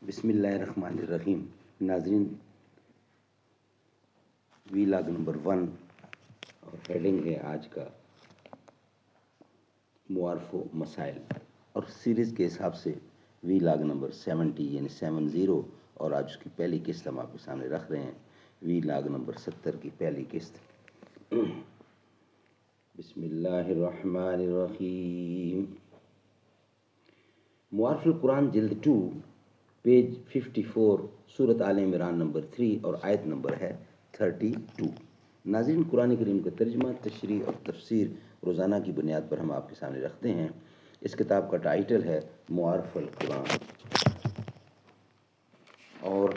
بسم اللہ الرحمن الرحیم۔ ناظرین، وی لاگ نمبر 1 اور ہیڈنگ ہے آج کا معارف و مسائل، اور سیریز کے حساب سے وی لاگ نمبر 70 یعنی 70، اور آج اس کی پہلی قسط ہم آپ کے سامنے رکھ رہے ہیں، وی لاگ نمبر 70 کی پہلی قسط۔ بسم اللہ الرحمن الرحیم۔ معارف القرآن جلد 2 پیج 54، سورۃ آل عمران نمبر 3 اور آیت نمبر ہے 32۔ ناظرین، قرآن کریم کا ترجمہ، تشریح اور تفسیر روزانہ کی بنیاد پر ہم آپ کے سامنے رکھتے ہیں۔ اس کتاب کا ٹائٹل ہے معارف القرآن، اور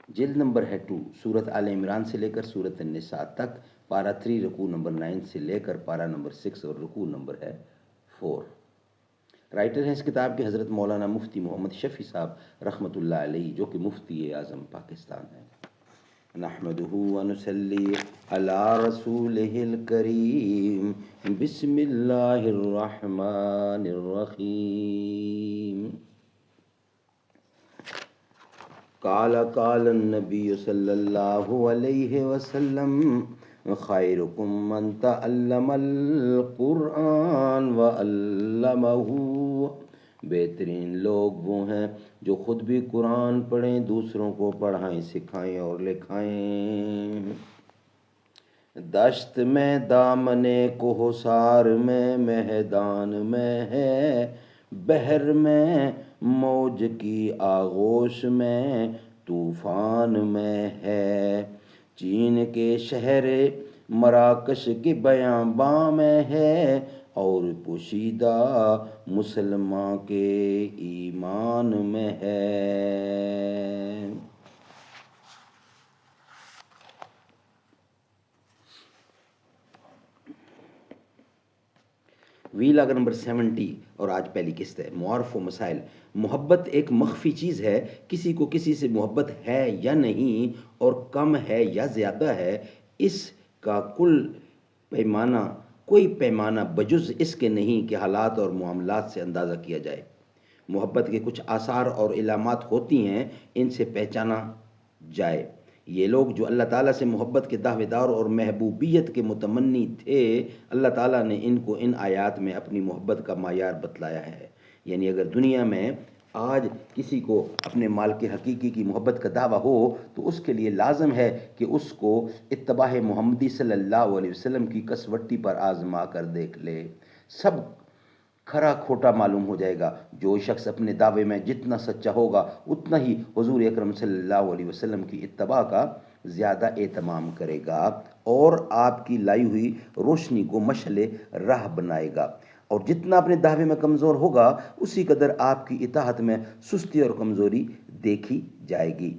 جلد نمبر ہے 2، سورۃ آل عمران سے لے کر سورۃ النساء تک، پارہ 3 رکوع نمبر 9 سے لے کر پارہ نمبر 6 اور رکوع نمبر ہے 4۔ رائٹر ہیں اس کتاب کے حضرت مولانا مفتی محمد شفیع صاحب رحمۃ اللہ علیہ، جو کہ مفتی اعظم پاکستان ہیں۔ نحمدہ ونصلی علی رسولہ الکریم، بسم اللہ الرحمن الرحیم۔ قال النبی صلی اللہ علیہ وسلم، خیرکم من تعلم القرآن وعلمہ۔ بہترین لوگ وہ ہیں جو خود بھی قرآن پڑھیں، دوسروں کو پڑھائیں، سکھائیں اور لکھائیں۔ دشت میں دامن کوہسار میں، میدان میں ہے بحر میں، موج کی آغوش میں، طوفان میں ہے، چین کے شہر مراکش کے بیاباں میں ہے، اور پوشیدہ مسلمان کے ایمان میں ہے۔ وی لاگ نمبر 70 اور آج پہلی قسط ہے، معارف و مسائل۔ محبت ایک مخفی چیز ہے، کسی کو کسی سے محبت ہے یا نہیں، اور کم ہے یا زیادہ ہے، اس کا کوئی پیمانہ بجز اس کے نہیں کہ حالات اور معاملات سے اندازہ کیا جائے۔ محبت کے کچھ آثار اور علامات ہوتی ہیں، ان سے پہچانا جائے۔ یہ لوگ جو اللہ تعالیٰ سے محبت کے دعوے دار اور محبوبیت کے متمنی تھے، اللہ تعالیٰ نے ان کو ان آیات میں اپنی محبت کا معیار بتلایا ہے۔ یعنی اگر دنیا میں آج کسی کو اپنے مالک حقیقی کی محبت کا دعویٰ ہو تو اس کے لیے لازم ہے کہ اس کو اتباع محمدی صلی اللہ علیہ وسلم کی کسوٹی پر آزما کر دیکھ لے۔ سب کھرا کھوٹا معلوم ہو جائے گا۔ جو شخص اپنے دعوے میں جتنا سچا ہوگا، اتنا ہی حضور اکرم صلی اللہ علیہ وسلم کی اتباع کا زیادہ اہتمام کرے گا، اور آپ کی لائی ہوئی روشنی کو مشعل راہ بنائے گا، اور جتنا اپنے دعوے میں کمزور ہوگا، اسی قدر آپ کی اطاعت میں سستی اور کمزوری دیکھی جائے گی۔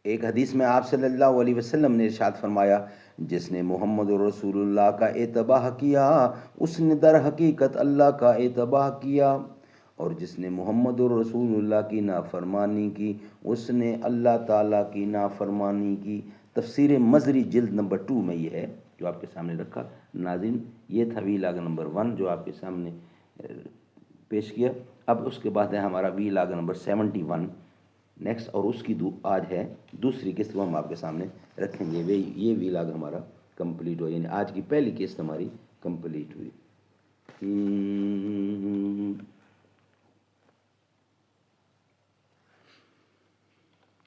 ایک حدیث میں آپ صلی اللہ علیہ وسلم نے ارشاد فرمایا، جس نے محمد رسول اللہ کا اتباع کیا، اس نے در حقیقت اللہ کا اتباع کیا، اور جس نے محمد رسول اللہ کی نافرمانی کی، اس نے اللہ تعالیٰ کی نافرمانی کی۔ تفسیر مزری جلد نمبر 2 میں یہ ہے جو آپ کے سامنے رکھا۔ ناظرین، یہ تھا وی لاگ نمبر 1 جو آپ کے سامنے پیش کیا۔ اب اس کے بعد ہے ہمارا وی لاگ نمبر 71 نیکسٹ، اور اس کی آج ہے دوسری قسط، وہ ہم آپ کے سامنے رکھیں گے۔ یہ وی لاگ ہمارا کمپلیٹ ہوا، یعنی آج کی پہلی قسط ہماری کمپلیٹ ہوئی۔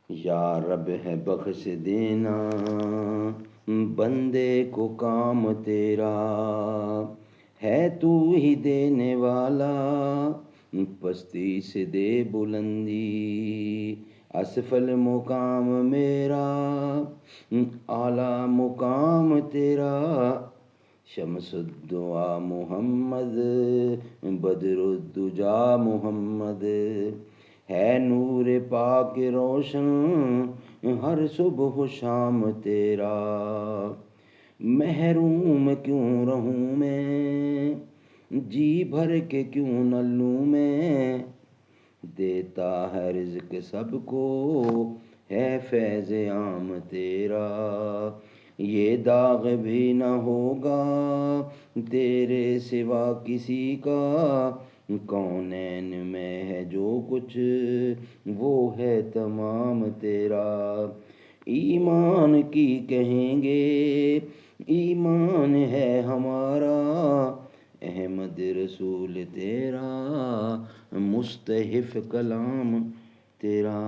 یا رب ہے بخش دینا بندے کو کام تیرا، ہے تو ہی دینے والا، پستی سے دے بلندی، اسفل مقام میرا، اعلیٰ مقام تیرا، شمس الدعا محمد، بدر الدجا محمد، ہے نور پاک روشن ہر صبح و شام تیرا، محروم کیوں رہوں میں، جی بھر کے کیوں نہ لوں میں، دیتا ہے رزق سب کو، ہے فیض عام تیرا، یہ داغ بھی نہ ہوگا تیرے سوا کسی کا، کونین میں ہے جو کچھ وہ ہے تمام تیرا، ایمان کی کہیں گے ایمان ہے ہمارا، احمد رسول تیرا، مستحف کلام تیرا۔